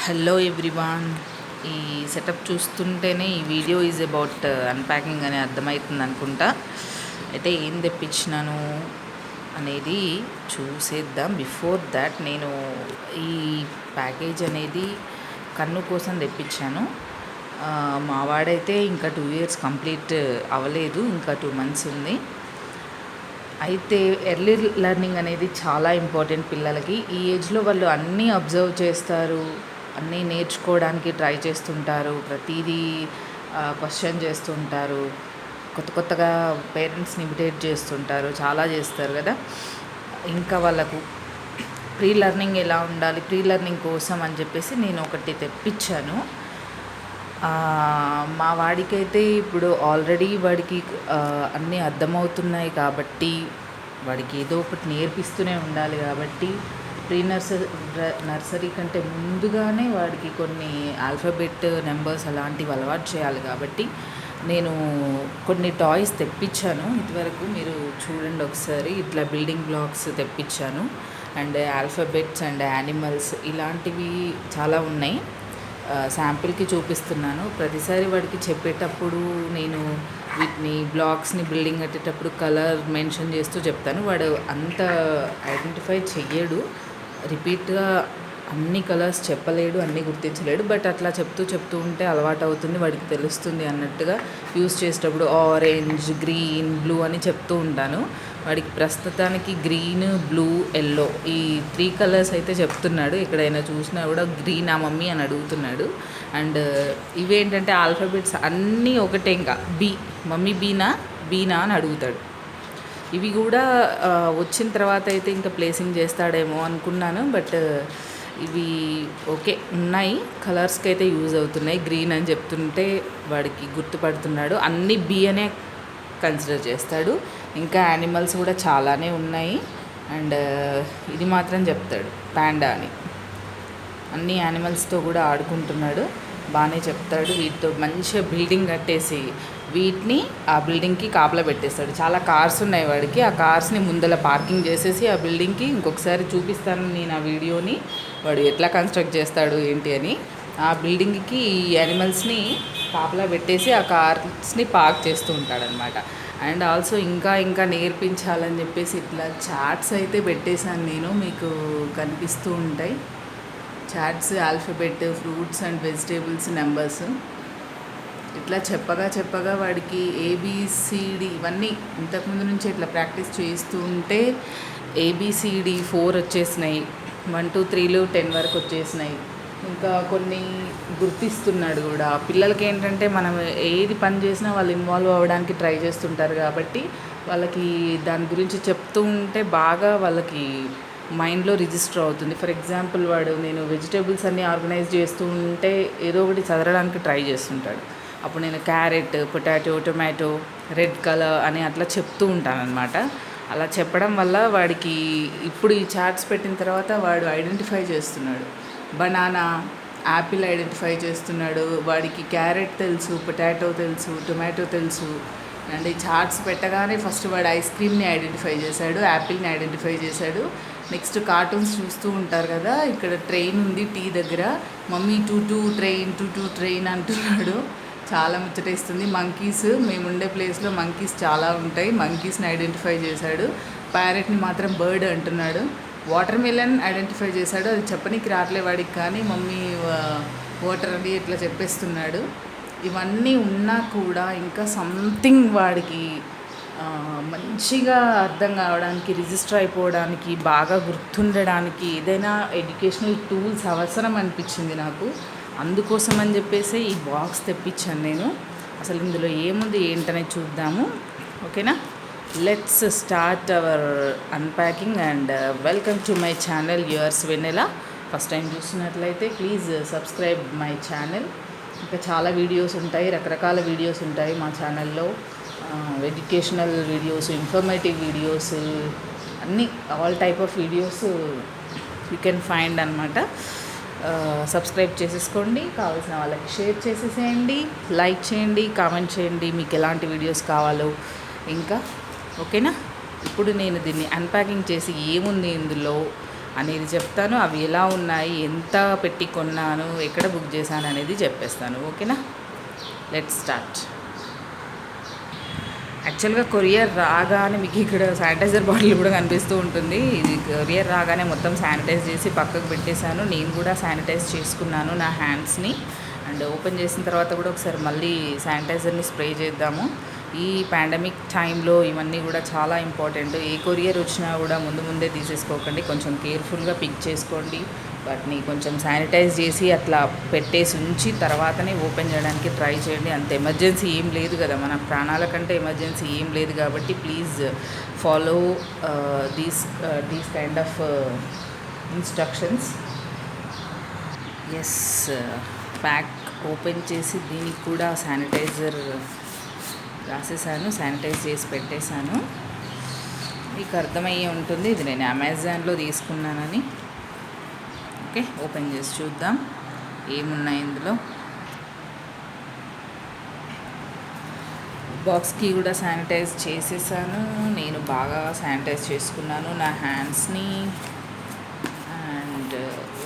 Hello everyone. ఈ setup చూస్తుంటేనే ఈ వీడియో ఈజ్ అబౌట్ అన్ప్యాకింగ్ అని అర్థమవుతుంది అనుకుంటా. అయితే ఏం తెప్పించినాను అనేది చూసేద్దాం. బిఫోర్ దాట్ నేను ఈ ప్యాకేజ్ అనేది కన్ను కోసం తెప్పించాను. మా వాడైతే ఇంకా 2 years కంప్లీట్ అవ్వలేదు, ఇంకా 2 months ఉంది. అయితే ఎర్లీ లెర్నింగ్ అనేది చాలా ఇంపార్టెంట్ పిల్లలకి. ఈ ఏజ్లో వాళ్ళు అన్నీ అబ్జర్వ్ చేస్తారు, అన్నీ నేర్చుకోవడానికి ట్రై చేస్తుంటారు, ప్రతిదీ క్వశ్చన్ చేస్తుంటారు, కొత్త కొత్తగా పేరెంట్స్ని ఇమిటేట్ చేస్తుంటారు, చాలా చేస్తారు కదా. ఇంకా వాళ్ళకు ప్రీ లెర్నింగ్ ఎలా ఉండాలి, ప్రీ లెర్నింగ్ కోసం అని చెప్పేసి నేను ఒకటి తెప్పించాను. మా వాడికైతే ఇప్పుడు ఆల్రెడీ వాడికి అన్నీ అర్థమవుతున్నాయి కాబట్టి వాడికి ఏదో ఒకటి నేర్పిస్తూనే ఉండాలి కాబట్టి ప్రీ నర్సరీ కంటే ముందుగానే వాడికి కొన్ని ఆల్ఫాబెట్ నెంబర్స్ అలాంటివి అలవాటు చేయాలి కాబట్టి నేను కొన్ని టాయ్స్ తెప్పించాను. ఇదివరకు మీరు చూడండి ఒకసారి, ఇట్లా బిల్డింగ్ బ్లాక్స్ తెప్పించాను అండ్ ఆల్ఫాబెట్స్ అండ్ యానిమల్స్ ఇలాంటివి చాలా ఉన్నాయి. శాంపిల్కి చూపిస్తున్నాను. ప్రతిసారి వాడికి చెప్పేటప్పుడు నేను వీటిని బ్లాక్స్ని బిల్డింగ్ కట్టేటప్పుడు కలర్ మెన్షన్ చేస్తూ చెప్తాను. వాడు అంత ఐడెంటిఫై చెయ్యడు, రిపీట్గా అన్ని కలర్స్ చెప్పలేడు, అన్నీ గుర్తించలేడు. బట్ అట్లా చెప్తూ ఉంటే అలవాటు అవుతుంది, వాడికి తెలుస్తుంది అన్నట్టుగా యూస్ చేసేటప్పుడు ఆరెంజ్, గ్రీన్, బ్లూ అని చెప్తూ ఉంటాను. వాడికి ప్రస్తుతానికి గ్రీన్, బ్లూ, ఎల్లో ఈ 3 కలర్స్ అయితే చెప్తున్నాడు. ఎక్కడైనా చూసినా కూడా గ్రీనా మమ్మీ అని అడుగుతున్నాడు. అండ్ ఇవేంటంటే ఆల్ఫాబెట్స్ అన్నీ ఒకటే, ఇంకా మమ్మీ బీనా అని అడుగుతాడు. ఇవి కూడా వచ్చిన తర్వాత అయితే ఇంకా ప్లేసింగ్ చేస్తాడేమో అనుకున్నాను. బట్ ఇవి ఓకే ఉన్నాయి, కలర్స్కి అయితే యూజ్ అవుతున్నాయి. గ్రీన్ అని చెప్తుంటే వాడికి గుర్తుపడుతున్నాడు, అన్నీ బీ అనే కన్సిడర్ చేస్తాడు. ఇంకా యానిమల్స్ కూడా చాలానే ఉన్నాయి. అండ్ ఇది మాత్రం చెప్తాడు పాండా అని. అన్ని యానిమల్స్తో కూడా ఆడుకుంటున్నాడు, బాగానే చెప్తాడు. వీటితో మంచిగా బిల్డింగ్ కట్టేసి వీటిని ఆ బిల్డింగ్కి కాపలా పెట్టేస్తాడు. చాలా కార్స్ ఉన్నాయి వాడికి, ఆ కార్స్ని ముందర పార్కింగ్ చేసేసి ఆ బిల్డింగ్కి ఇంకొకసారి చూపిస్తాను నేను ఆ వీడియోని, వాడు ఎట్లా కన్స్ట్రక్ట్ చేస్తాడు ఏంటి అని. ఆ బిల్డింగ్కి ఈ యానిమల్స్ని కాపలా పెట్టేసి ఆ కార్స్ని పార్క్ చేస్తూ ఉంటాడనమాట. అండ్ ఆల్సో ఇంకా నేర్పించాలని చెప్పేసి ఇట్లా చార్ట్స్ అయితే పెట్టేశాను నేను, మీకు కనిపిస్తూ ఉంటాయి charts. Alphabet, fruits and vegetables, numbers ఇట్లా చెప్పగా వాడికి ఏబిసిడి ఇవన్నీ ఇంతకుముందు నుంచి ఇట్లా ప్రాక్టీస్ చేస్తూ ఉంటే ఏబిసిడి 4 వచ్చేసినాయి, 1 2 3 10 వరకు వచ్చేసినాయి. ఇంకా కొన్ని గుర్తిస్తున్నాడు కూడా. పిల్లలకి ఏంటంటే మనం ఏది పని చేసినా వాళ్ళు ఇన్వాల్వ్ అవ్వడానికి ట్రై చేస్తుంటారు కాబట్టి వాళ్ళకి దాని గురించి చెప్తూ ఉంటే బాగా వాళ్ళకి మైండ్లో రిజిస్టర్ అవుతుంది. ఫర్ ఎగ్జాంపుల్ నేను వెజిటేబుల్స్ అన్నీ ఆర్గనైజ్ చేస్తూ ఉంటే ఏదో ఒకటి చదవడానికి ట్రై చేస్తుంటాడు. అప్పుడు నేను carrot, potato, tomato, red colour అని అట్లా చెప్తూ ఉంటానన్నమాట. అలా చెప్పడం వల్ల వాడికి ఇప్పుడు ఈ చార్ట్స్ పెట్టిన తర్వాత వాడు ఐడెంటిఫై చేస్తున్నాడు. బనానా, యాపిల్ ఐడెంటిఫై చేస్తున్నాడు. వాడికి క్యారెట్ తెలుసు, పొటాటో తెలుసు, టొమాటో తెలుసు. అండ్ ఈ చార్ట్స్ పెట్టగానే ఫస్ట్ వాడు ఐస్ క్రీమ్ని ఐడెంటిఫై చేశాడు, యాపిల్ని ఐడెంటిఫై చేశాడు. నెక్స్ట్ కార్టూన్స్ చూస్తూ ఉంటారు కదా, ఇక్కడ ట్రైన్ ఉంది టీ దగ్గర, మమ్మీ టూ ట్రైన్ అంటున్నాడు. చాలా ముచ్చటేస్తుంది. మంకీస్, మేము ఉండే ప్లేస్లో మంకీస్ చాలా ఉంటాయి, మంకీస్ని ఐడెంటిఫై చేశాడు. ప్యారెట్ని మాత్రం బర్డ్ అంటున్నాడు. వాటర్ మిలన్ ఐడెంటిఫై చేశాడు, అది చెప్పనీకి రావట్లే వాడికి, కానీ మమ్మీ వాటర్ అని ఇట్లా చెప్పేస్తున్నాడు. ఇవన్నీ ఉన్నా కూడా ఇంకా సంథింగ్ వాడికి మంచిగా అర్థం కావడానికి, రిజిస్టర్ అయిపోవడానికి, బాగా గుర్తుండడానికి ఏదైనా ఎడ్యుకేషనల్ టూల్స్ అవసరం అనిపించింది నాకు. అందుకోసం అని చెప్పేసి ఈ బాక్స్ తెప్పించాను నేను. అసలు ఇందులో ఏముంది ఏంటనే చూద్దాము, ఓకేనా? Let's start our unpacking. And welcome to my channel yours Vennela. First time చూస్తున్నట్లయితే ప్లీజ్ సబ్స్క్రైబ్ మై ఛానల్. ఇంకా చాలా వీడియోస్ ఉంటాయి, రకరకాల వీడియోస్ ఉంటాయి మా ఛానల్లో. ఎడ్యుకేషనల్ వీడియోస్, ఇన్ఫర్మేటివ్ వీడియోస్, అన్నీ all type of videos you can find అనమాట. సబ్స్క్రైబ్ చేసేసుకోండి, కావాల్సిన వాళ్ళకి షేర్ చేసేసేయండి, లైక్ చేయండి, కామెంట్ చేయండి మీకు ఎలాంటి వీడియోస్ కావాలో. ఇంకా ఓకేనా? ఇప్పుడు నేను దీన్ని అన్ప్యాకింగ్ చేసి ఏముంది ఇందులో అనేది చెప్తాను. అవి ఎలా ఉన్నాయి, ఎంత పెట్టి కొన్నాను, ఎక్కడ బుక్ చేశాను అనేది చెప్పేస్తాను. ఓకేనా, లెట్స్ స్టార్ట్. యాక్చువల్గా కొరియర్ రాగానే మీకు ఇక్కడ శానిటైజర్ బాటిల్ కూడా కనిపిస్తూ ఉంటుంది. ఇది కొరియర్ రాగానే మొత్తం శానిటైజ్ చేసి పక్కకు పెట్టేశాను. నేను కూడా శానిటైజ్ చేసుకున్నాను నా హ్యాండ్స్ని. అండ్ ఓపెన్ చేసిన తర్వాత కూడా ఒకసారి మళ్ళీ శానిటైజర్ని స్ప్రే చేద్దాము. ఈ పాండమిక్ టైంలో ఇవన్నీ కూడా చాలా ఇంపార్టెంట్. ఏ కొరియర్ వచ్చినా కూడా ముందే తీసేసుకోకండి, కొంచెం కేర్ఫుల్గా పిక్ చేసుకోండి. వాటిని కొంచెం శానిటైజ్ చేసి అట్లా పెట్టేసి ఉంచి తర్వాతనే ఓపెన్ చేయడానికి ట్రై చేయండి. అంత ఎమర్జెన్సీ ఏం లేదు కదా, మన ప్రాణాల కంటే ఎమర్జెన్సీ ఏం లేదు కాబట్టి please follow these kind of instructions. Yes, pack open చేసి దీనికి కూడా శానిటైజర్ రాసేసాను, శానిటైజ్ చేసి పెట్టేశాను. మీకు అర్థమయ్యే ఉంటుంది ఇది నేను అమెజాన్లో తీసుకున్నానని. ఓకే, ఓపెన్ చేసి చూద్దాం ఏమున్నాయి ఇందులో. బాక్స్కి కూడా శానిటైజ్ చేసేసాను. నేను బాగా శానిటైజ్ చేసుకున్నాను నా హ్యాండ్స్ని. అండ్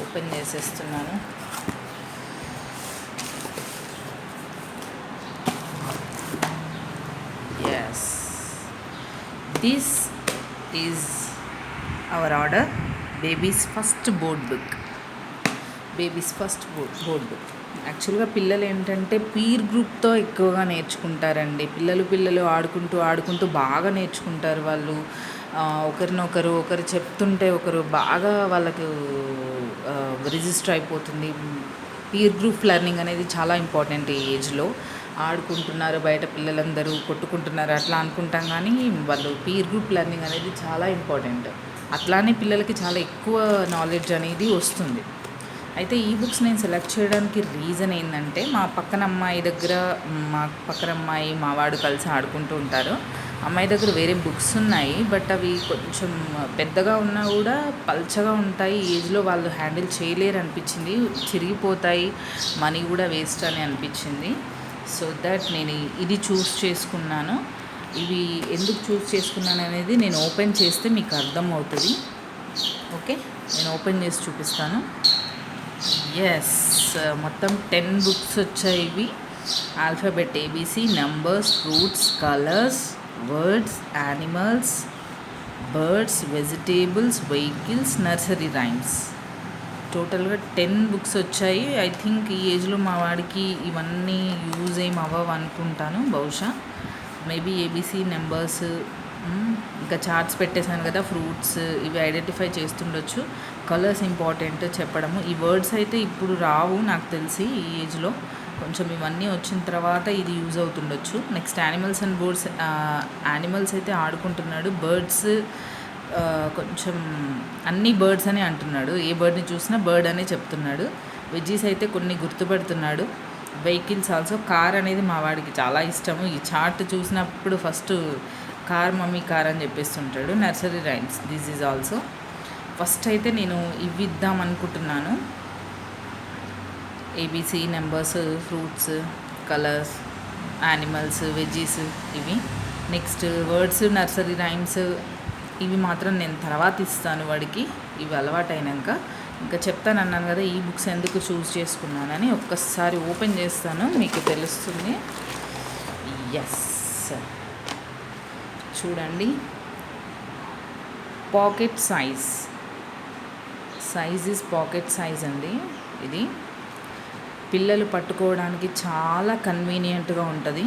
ఓపెన్ చేసేస్తున్నాను. This is our order, baby's first board book. యాక్చువల్గా పిల్లలు ఏంటంటే పీర్ గ్రూప్తో ఎక్కువగా నేర్చుకుంటారండి. పిల్లలు ఆడుకుంటూ బాగా నేర్చుకుంటారు వాళ్ళు. ఒకరు చెప్తుంటే ఒకరు బాగా వాళ్ళకు రిజిస్టర్ అయిపోతుంది. పీర్ గ్రూప్ లెర్నింగ్ అనేది చాలా ఇంపార్టెంట్ ఈ ఏజ్లో. ఆడుకుంటున్నారు బయట పిల్లలందరూ కొట్టుకుంటున్నారు అట్లా అనుకుంటాం, కానీ వాళ్ళు పీర్ గ్రూప్ లెర్నింగ్ అనేది చాలా ఇంపార్టెంట్. అట్లానే పిల్లలకి చాలా ఎక్కువ నాలెడ్జ్ అనేది వస్తుంది. అయితే ఈ బుక్స్ నేను సెలెక్ట్ చేయడానికి రీజన్ ఏంటంటే మా పక్కన అమ్మాయి మావాడు కలిసి ఆడుకుంటూ ఉంటారు. అమ్మాయి దగ్గర వేరే బుక్స్ ఉన్నాయి, బట్ అవి కొంచెం పెద్దగా ఉన్నా కూడా పల్చగా ఉంటాయి. ఏజ్లో వాళ్ళు హ్యాండిల్ చేయలేరు అనిపించింది, చిరిగిపోతాయి, మనీ కూడా వేస్ట్ అని అనిపించింది. సో దట్ నేను ఇది చూస్ చేసుకున్నాను. ఇవి ఎందుకు చూస్ చేసుకున్నాను అనేది నేను ఓపెన్ చేస్తే మీకు అర్థమవుతుంది. ఓకే, నేను ఓపెన్ చేసి చూపిస్తాను. ఎస్, మొత్తం 10 బుక్స్ వచ్చాయి. ఇవి alphabet ABC, numbers, fruits, colours, words, animals, birds, vegetables, vehicles, nursery rhymes. టోటల్గా 10 బుక్స్ వచ్చాయి. ఐ థింక్ ఈ ఏజ్లో మా వాడికి ఇవన్నీ యూజ్ ఏం అవ్వవు అనుకుంటాను, బహుశా. మేబీ ఏబీసీ, నెంబర్స్, ఇంకా చార్ట్స్ పెట్టేశాను కదా, ఫ్రూట్స్, ఇవి ఐడెంటిఫై చేస్తుండొచ్చు. కలర్స్ ఇంపార్టెంట్ చెప్పడము. ఈ వర్డ్స్ అయితే ఇప్పుడు రావు నాకు తెలిసి ఈ ఏజ్లో. కొంచెం ఇవన్నీ వచ్చిన తర్వాత ఇది యూజ్ అవుతుండొచ్చు. Next animals and birds. Animals అయితే ఆడుకుంటున్నాడు. బర్డ్స్ కొంచెం అన్ని బర్డ్స్ అని అంటున్నాడు. ఏ బర్డ్ని చూసినా బర్డ్ అనే చెప్తున్నాడు. వెజ్జీస్ అయితే కొన్ని గుర్తుపెడుతున్నాడు. Vehicles also. కార్ అనేది మా వాడికి చాలా ఇష్టము. ఈ చార్ట్ చూసినప్పుడు ఫస్ట్ కార్, మమ్మీ కార్ అని చెప్పేస్తుంటాడు. Nursery rhymes, this is also. First అయితే నేను ఇవి ఇద్దాం అనుకుంటున్నాను. ABC, numbers, fruits, colours, animals, veggies ఇవి. నెక్స్ట్ వర్డ్స్, నర్సరీ రైమ్స్ ఇవి మాత్రం నేను తర్వాత ఇస్తాను వాడికి, ఇవి అలవాటైనాక. ఇంకా చెప్తాను అన్నాను కదా ఈ బుక్స్ ఎందుకు చూస్ చేసుకున్నానని. ఒక్కసారి ఓపెన్ చేస్తాను, మీకు తెలుస్తుంది. ఎస్, చూడండి. Pocket size is pocket size అండి. ఇది పిల్లలు పట్టుకోవడానికి చాలా కన్వీనియంట్గా ఉంటుంది.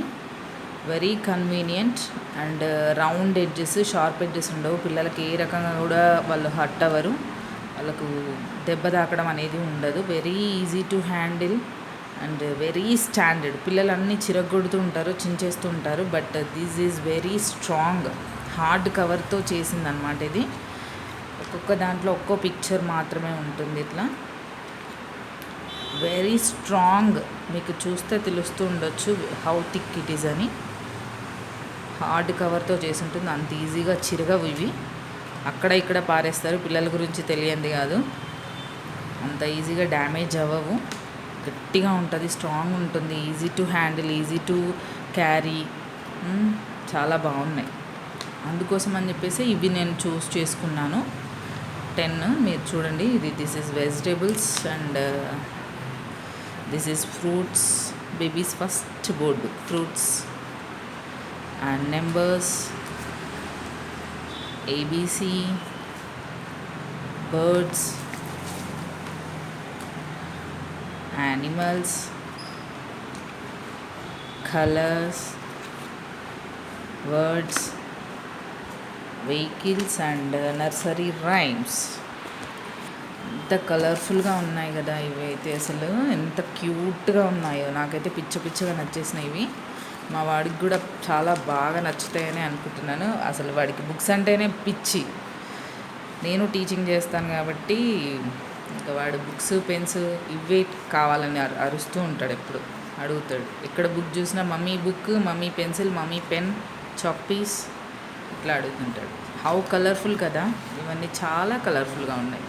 Very convenient. And round edges, sharp edges ఉండవు. పిల్లలకి ఏ రకంగా కూడా వాళ్ళు హర్ట్ అవ్వరు, వాళ్ళకు దెబ్బ తాకడం అనేది ఉండదు. Very easy to handle and very standard. పిల్లలు అన్నీ చిరగొడుతూ ఉంటారు, చించేస్తూ ఉంటారు, but this is very strong. Hard కవర్తో చేసిందనమాట ఇది. ఒక్కొక్క దాంట్లో ఒక్కో పిక్చర్ మాత్రమే ఉంటుంది. ఇట్లా వెరీ స్ట్రాంగ్. మీకు చూస్తే తెలుస్తూ ఉండొచ్చు హౌ థిక్ ఇట్ ఈజ్ అని. హార్డ్ కవర్తో చేసి ఉంటుంది. అంత ఈజీగా చిరగవు ఇవి. అక్కడ ఇక్కడ పారేస్తారు, పిల్లల గురించి తెలియంది కాదు. అంత ఈజీగా డ్యామేజ్ అవ్వవు. గట్టిగా ఉంటుంది, స్ట్రాంగ్ ఉంటుంది, easy to handle, easy to carry. చాలా బాగున్నాయి. అందుకోసం అని చెప్పేసి ఇవి నేను చూస్ చేసుకున్నాను. 10 మీరు చూడండి. This is vegetables and this is fruits. Babies first board book, fruits and numbers, ABC, birds, animals, colors, words, vehicles and nursery rhymes. ఎంత కలర్ఫుల్గా ఉన్నాయి కదా ఇవైతే, అసలు ఎంత క్యూట్గా ఉన్నాయో. నాకైతే పిచ్చగా నచ్చేసినాయి ఇవి. మా వాడికి కూడా చాలా బాగా నచ్చుతాయని అనుకుంటున్నాను. అసలు వాడికి బుక్స్ అంటేనే పిచ్చి. నేను టీచింగ్ చేస్తాను కాబట్టి ఇంకా వాడు బుక్స్, పెన్స్ ఇవే కావాలని అరుస్తూ ఉంటాడు. ఎప్పుడు అడుగుతాడు. ఎక్కడ బుక్ చూసినా mummy book, mummy pencil, mummy pen, chalk piece ఇట్లా అడుగుతుంటాడు. హౌ కలర్ఫుల్ కదా ఇవన్నీ, చాలా కలర్ఫుల్గా ఉన్నాయి.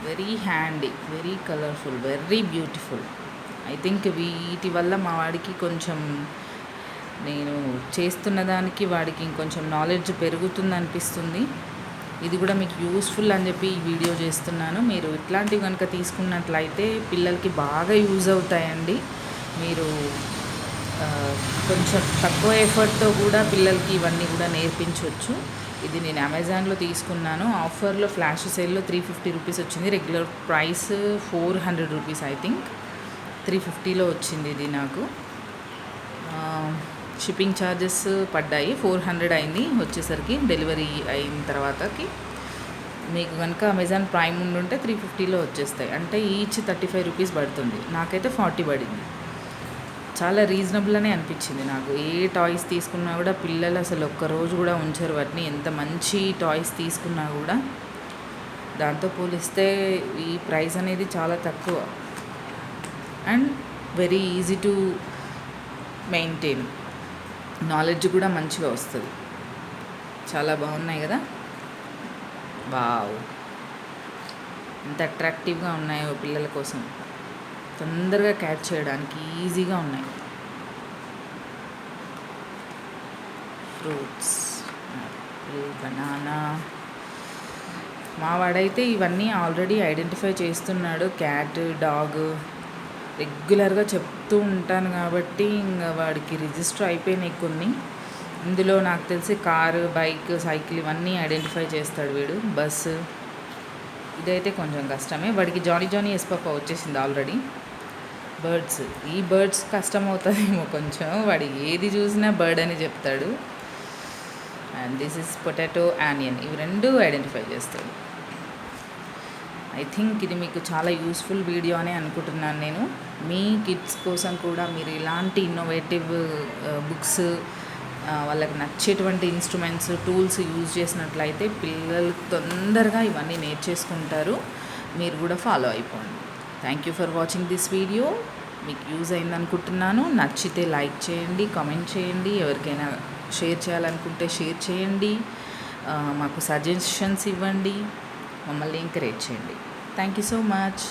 Very handy, very colourful, very beautiful. I think వీటి వల్ల మా వాడికి కొంచెం, నేను చేస్తున్న దానికి వాడికి ఇంకొంచెం నాలెడ్జ్ పెరుగుతుంది అనిపిస్తుంది. ఇది కూడా మీకు యూస్ఫుల్ అని చెప్పి ఈ వీడియో చేస్తున్నాను. మీరు ఇట్లాంటివి కనుక తీసుకున్నట్లయితే పిల్లలకి బాగా యూజ్ అవుతాయండి. మీరు కొంచెం తక్కువ ఎఫర్ట్తో కూడా పిల్లలకి ఇవన్నీ కూడా నేర్పించవచ్చు. ఇది నేను అమెజాన్లో తీసుకున్నాను. ఆఫర్లో ఫ్లాష్ సేల్లో 350 రూపీస్ వచ్చింది. Regular price 400 rupees. I think 350లో వచ్చింది ఇది నాకు. షిప్పింగ్ ఛార్జెస్ పడ్డాయి, 400 అయింది వచ్చేసరికి. డెలివరీ అయిన తర్వాతకి మీకు కనుక అమెజాన్ ప్రైమ్ ఉండుంటే 350లో వచ్చేస్తాయి. అంటే ఈచ్ 35 రూపీస్ పడుతుంది. నాకైతే 40 పడింది. చాలా రీజనబుల్ అనే అనిపించింది నాకు. ఏ టాయ్స్ తీసుకున్నా కూడా పిల్లలు అసలు ఒక్కరోజు కూడా ఉంచరు వాటిని. ఎంత మంచి టాయ్స్ తీసుకున్నా కూడా దాంతో పోలిస్తే ఈ ప్రైస్ అనేది చాలా తక్కువ and very easy to maintain. Knowledge కూడా మంచిగా వస్తుంది. చాలా బాగున్నాయి కదా. వావ్, ఎంత అట్రాక్టివ్గా ఉన్నాయో పిల్లల కోసం. తొందరగా క్యాచ్ చేయడానికి ఈజీగా ఉన్నాయి. Fruits, banana. మా వాడైతే ఇవన్నీ ఆల్రెడీ ఐడెంటిఫై చేస్తున్నాడు. క్యాట్, డాగ్ రెగ్యులర్గా చెప్తూ ఉంటాను కాబట్టి ఇంకా వాడికి రిజిస్టర్ అయిపోయినాయి కొన్ని. ఇందులో నాకు తెలిసి కారు, బైక్, సైకిల్ ఇవన్నీ ఐడెంటిఫై చేస్తాడు వీడు. బస్సు ఇదైతే కొంచెం కష్టమే. వాడికి జానీ ఎస్ పాపా వచ్చేసింది ఆల్రెడీ. బర్డ్స్, ఈ బర్డ్స్ కష్టం అవుతుందేమో కొంచెం. వాడు ఏది చూసినా బర్డ్ అని చెప్తాడు. And this is potato, onion. ఇవి రెండు ఐడెంటిఫై చేస్తాడు. ఐ థింక్ ఇది మీకు చాలా యూస్ఫుల్ వీడియో అని అనుకుంటున్నాను నేను. మీ కిడ్స్ కోసం కూడా మీరు ఇలాంటి ఇన్నోవేటివ్ బుక్స్, వాళ్ళకి నచ్చేటువంటి ఇన్స్ట్రుమెంట్స్, టూల్స్ యూజ్ చేసినట్లయితే పిల్లలు తొందరగా ఇవన్నీ నేర్చేసుకుంటారు. మీరు కూడా ఫాలో అయిపోండి. Thank you for watching this video. మీకు యూజ్ అయింది అనుకుంటున్నాను. నచ్చితే లైక్ చేయండి, కామెంట్ చేయండి. ఎవరికైనా షేర్ చేయాలనుకుంటే షేర్ చేయండి. మాకు సజెషన్స్ ఇవ్వండి. మమ్మల్ని ఎంకరేజ్ చేయండి. Thank you so much.